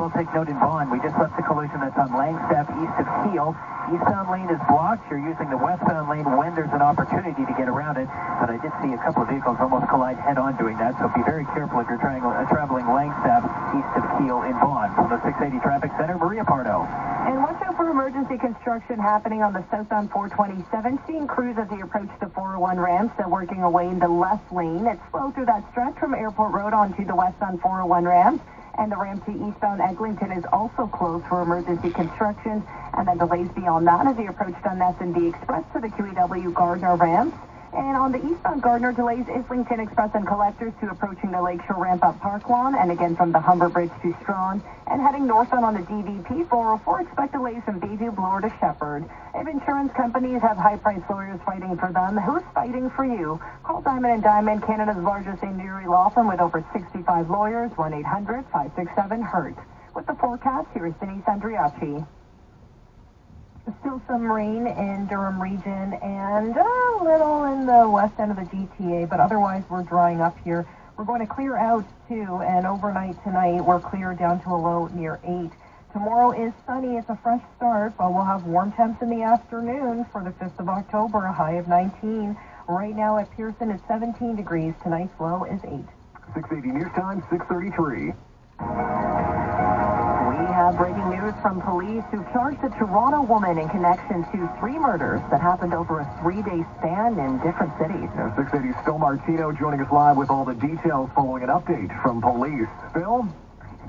will take note in Vaughan. We just left the collision that's on Langstaff east of Keele. Eastbound lane is blocked. You're using the westbound lane when there's an opportunity to get around it. But I did see a couple of vehicles almost collide head-on doing that, so be very careful if you're traveling Langstaff east of Keele in Vaughan. From the 680 Traffic Center, Maria Pardo. And watch out for emergency construction happening on the southbound 427. Seeing crews as they approach the 401 ramp, still working away in the left lane. It's slow through that stretch from Airport Road onto the westbound 401 ramp. And the ramp to eastbound Eglinton is also closed for emergency construction. And then delays beyond that as they approach Dundas and D Express to the QEW Gardner ramp. And on the eastbound Gardner, delays Islington Express and Collectors to approaching the Lakeshore ramp up Park Lawn, and again from the Humber Bridge to Strawn. And heading northbound on the DVP 404, expect delays from Bayview Bloor to Shepherd. If insurance companies have high-priced lawyers fighting for them, who's fighting for you? Call Diamond & Diamond, Canada's largest injury law firm with over 65 lawyers, 1-800-567-HURT. With the forecast, here is Denise Andriachi. Still some rain in Durham region and a little in the west end of the GTA, but otherwise we're drying up here. We're going to clear out too, and overnight tonight we're clear down to a low near 8. Tomorrow is sunny. It's a fresh start, but we'll have warm temps in the afternoon for the 5th of October, a high of 19. Right now at Pearson it's 17 degrees. Tonight's low is 8. 680 News Time, 6:33. Breaking news from police who charged a Toronto woman in connection to 3 murders that happened over a 3-day span in different cities. 680 Phil Martino joining us live with all the details following an update from police. Phil?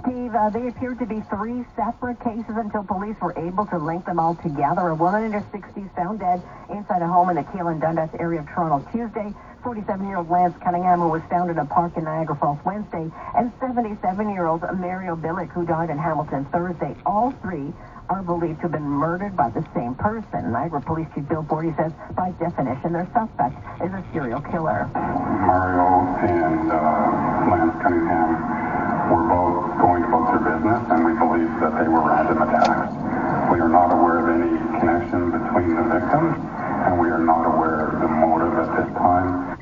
Steve, they appeared to be 3 separate cases until police were able to link them all together. A woman in her 60s found dead inside a home in the Keele and Dundas area of Toronto Tuesday. 47-year-old Lance Cunningham, who was found in a park in Niagara Falls Wednesday, and 77-year-old Mario Billick, who died in Hamilton Thursday. All 3 are believed to have been murdered by the same person. Niagara Police Chief Bill Bordy says, by definition, their suspect is a serial killer. Mario and Lance Cunningham were both going about their business, and we believe that they were random attacks. We are not aware of any connection between the victims, and we are not aware of the motive at this time.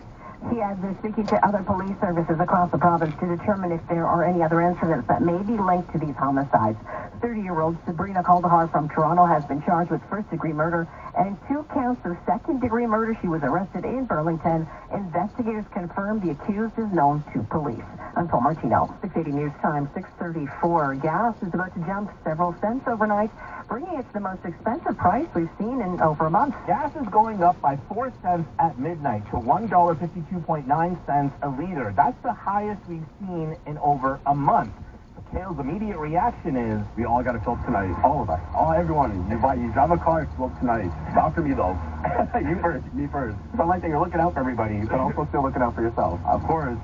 He has been speaking to other police services across the province to determine if there are any other incidents that may be linked to these homicides. 30-year-old Sabrina Caldahar from Toronto has been charged with first-degree murder and 2 counts of second-degree murder. She was arrested in Burlington. Investigators confirmed the accused is known to police. I'm Phil Martino, 680 News Time, 6:34. Gas is about to jump several cents overnight, bringing it to the most expensive price we've seen in over a month. Gas is going up by 4 cents at midnight to $1.52.9 a liter. That's the highest we've seen in over a month. Kale's immediate reaction is, we all got to fill tonight. All of us. Everyone. You drive a car, fill tonight. After me, though. You first. Me first. So I like that you're looking out for everybody, but also still looking out for yourself. Of course.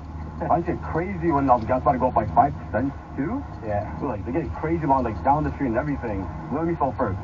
I get crazy when the gas about to go up by 5 cents, too. Yeah. Like, they get crazy along, like, down the street and everything. Let me fill first.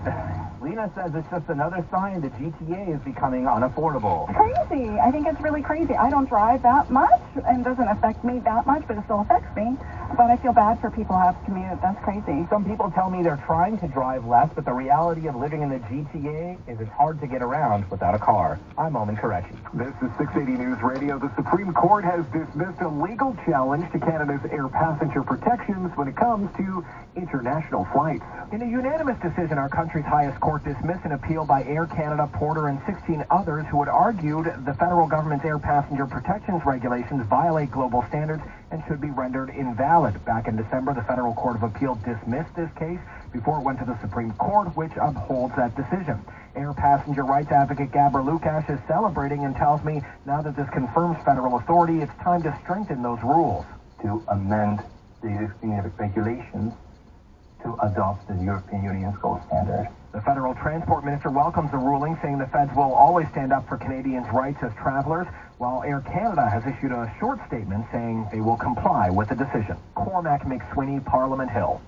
Lena says it's just another sign the GTA is becoming unaffordable. Crazy. I think it's really crazy. I don't drive that much, and it doesn't affect me that much, but it still affects me. But I feel bad for people who have to commute. That's crazy. Some people tell me they're trying to drive less, but the reality of living in the GTA is it's hard to get around without a car. I'm Omen Koreshi. This is 680 News Radio. The Supreme Court has dismissed a legal challenge to Canada's air passenger protections when it comes to international flights. In a unanimous decision, our country's highest court dismissed an appeal by Air Canada, Porter, and 16 others who had argued the federal government's air passenger protections regulations violate global standards and should be rendered invalid. Back in December, the Federal Court of Appeal dismissed this case before it went to the Supreme Court, which upholds that decision. Air passenger rights advocate Gabor Lukash is celebrating and tells me now that this confirms federal authority, it's time to strengthen those rules. To amend the existing regulations to adopt the European Union's gold standard. The federal transport minister welcomes the ruling, saying the feds will always stand up for Canadians' rights as travelers, while Air Canada has issued a short statement saying they will comply with the decision. Cormac McSweeney, Parliament Hill.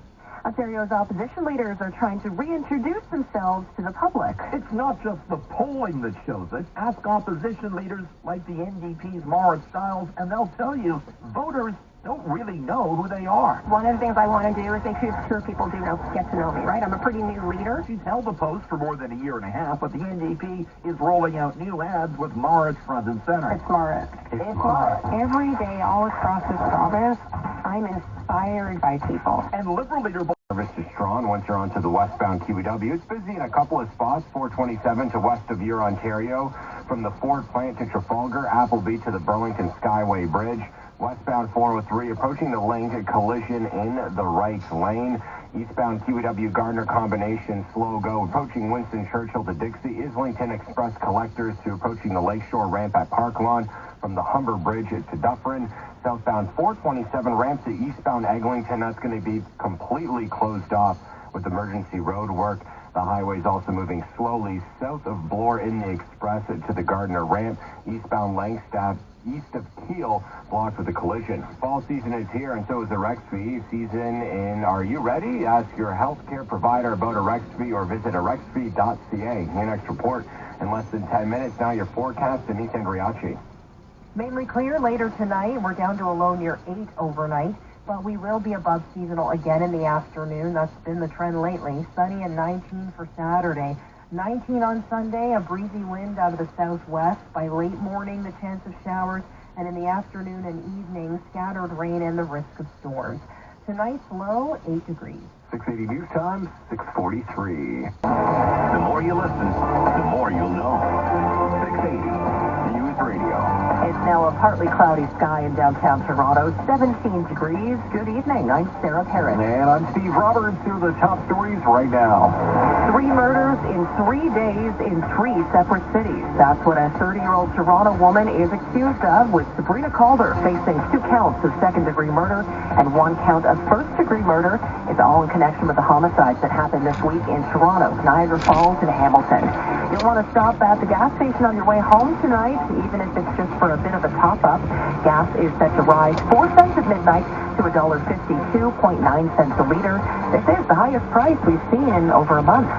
Ontario's opposition leaders are trying to reintroduce themselves to the public. It's not just the polling that shows it. Ask opposition leaders like the NDP's Maura Stiles, and they'll tell you voters don't really know who they are. One of the things I want to do is make sure people do get to know me, right? I'm a pretty new leader. She's held the post for more than a year and a half, but the NDP is rolling out new ads with Maura front and center. It's Maura. It's Maura. Every day, all across this province, I'm inspired by people. And Liberal leader Service to Strawn once you're onto the westbound QEW. It's busy in a couple of spots, 427 to west of Eure, Ontario, from the Ford plant to Trafalgar, Appleby to the Burlington Skyway Bridge. Westbound 403 approaching the link, a collision in the right lane. Eastbound QEW Gardner combination slow go approaching Winston Churchill to Dixie. Islington Express collectors to approaching the Lakeshore ramp at Park Lawn from the Humber Bridge to Dufferin. Southbound 427 ramp to eastbound Eglinton. That's going to be completely closed off with emergency road work. The highway is also moving slowly south of Bloor in the Express to the Gardner ramp. Eastbound Langstaff east of Kiel blocked with a collision. Fall season is here, and so is the Rexfee season. And are you ready? Ask your healthcare provider about a Rexfee or visit arexfee.ca. Your next report in less than 10 minutes. Now your forecast, Denise Andriachi. Mainly clear later tonight. We're down to a low near 8 overnight, but we will be above seasonal again in the afternoon. That's been the trend lately. Sunny and 19 for Saturday. 19 on Sunday, a breezy wind out of the southwest. By late morning, the chance of showers, and in the afternoon and evening, scattered rain and the risk of storms. Tonight's low, 8 degrees. 680 News Time, 6:43. The more you listen, the more you'll know. 680 News Radio. It's now a partly cloudy sky in downtown Toronto, 17 degrees. Good evening. I'm Sarah Parrott. And I'm Steve Roberts. Here are the top stories right now. 3 murders in 3 days in 3 separate cities. That's what a 30-year-old Toronto woman is accused of, with Sabrina Calder facing 2 counts of second-degree murder and 1 count of first-degree murder. It's all in connection with the homicides that happened this week in Toronto, Niagara Falls, and Hamilton. You'll want to stop at the gas station on your way home tonight, even if it's just for a bit of a top-up. Gas is set to rise 4 cents at midnight to $1.52.9 cents a liter. This is the highest price we've seen in over a month.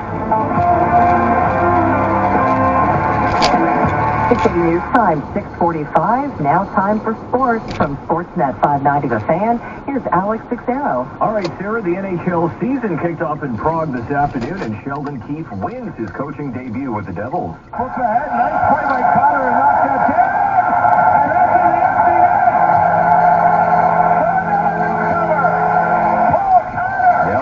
680 News Time, 6:45. Now time for sports from Sportsnet 590 The Fan. Here's Alex Sixero. All right, Sarah, the NHL season kicked off in Prague this afternoon, and Sheldon Keefe wins his coaching debut with the Devils. Puts ahead, nice play by Connor, and knocks that down.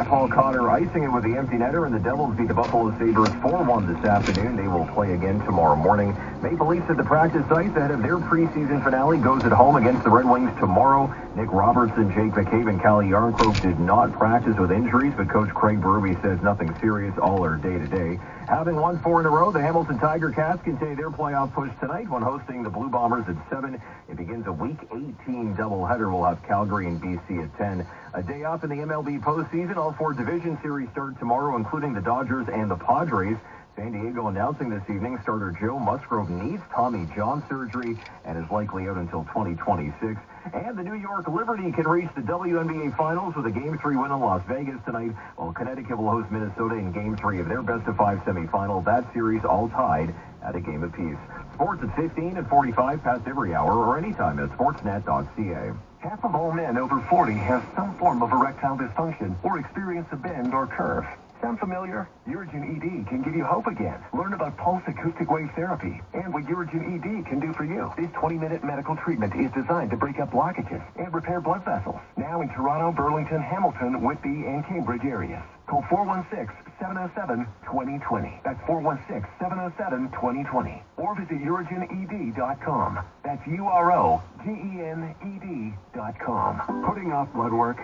Paul Cotter icing it with the empty netter, and the Devils beat the Buffalo Sabres 4-1 this afternoon. They will play again tomorrow morning. Maple Leafs at the practice ice ahead of their preseason finale goes at home against the Red Wings tomorrow. Nick Robertson, Jake McCabe, and Calle Yarncroke did not practice with injuries, but Coach Craig Berube says nothing serious, all are day-to-day. Having won 4 in a row, the Hamilton Tiger Cats continue their playoff push tonight when hosting the Blue Bombers at 7. It begins a Week 18 doubleheader. We'll have Calgary and BC at 10. A day off in the MLB postseason. All 4 division series start tomorrow, including the Dodgers and the Padres. San Diego announcing this evening starter Joe Musgrove needs Tommy John surgery and is likely out until 2026. And the New York Liberty can reach the WNBA Finals with a Game 3 win in Las Vegas tonight, while Connecticut will host Minnesota in Game 3 of their best-of-5 semifinal. That series all tied at a game apiece. Sports at 15 and 45 past every hour or anytime at sportsnet.ca. Half of all men over 40 have some form of erectile dysfunction or experience a bend or curve. Sound familiar? Urigen ED can give you hope again. Learn about pulse acoustic wave therapy and what Urigen ED can do for you. This 20-minute medical treatment is designed to break up blockages and repair blood vessels. Now in Toronto, Burlington, Hamilton, Whitby, and Cambridge areas. Call 416-707-2020. That's 416-707-2020. Or visit UrigenED.com. That's UROGENED.com. Putting off blood work?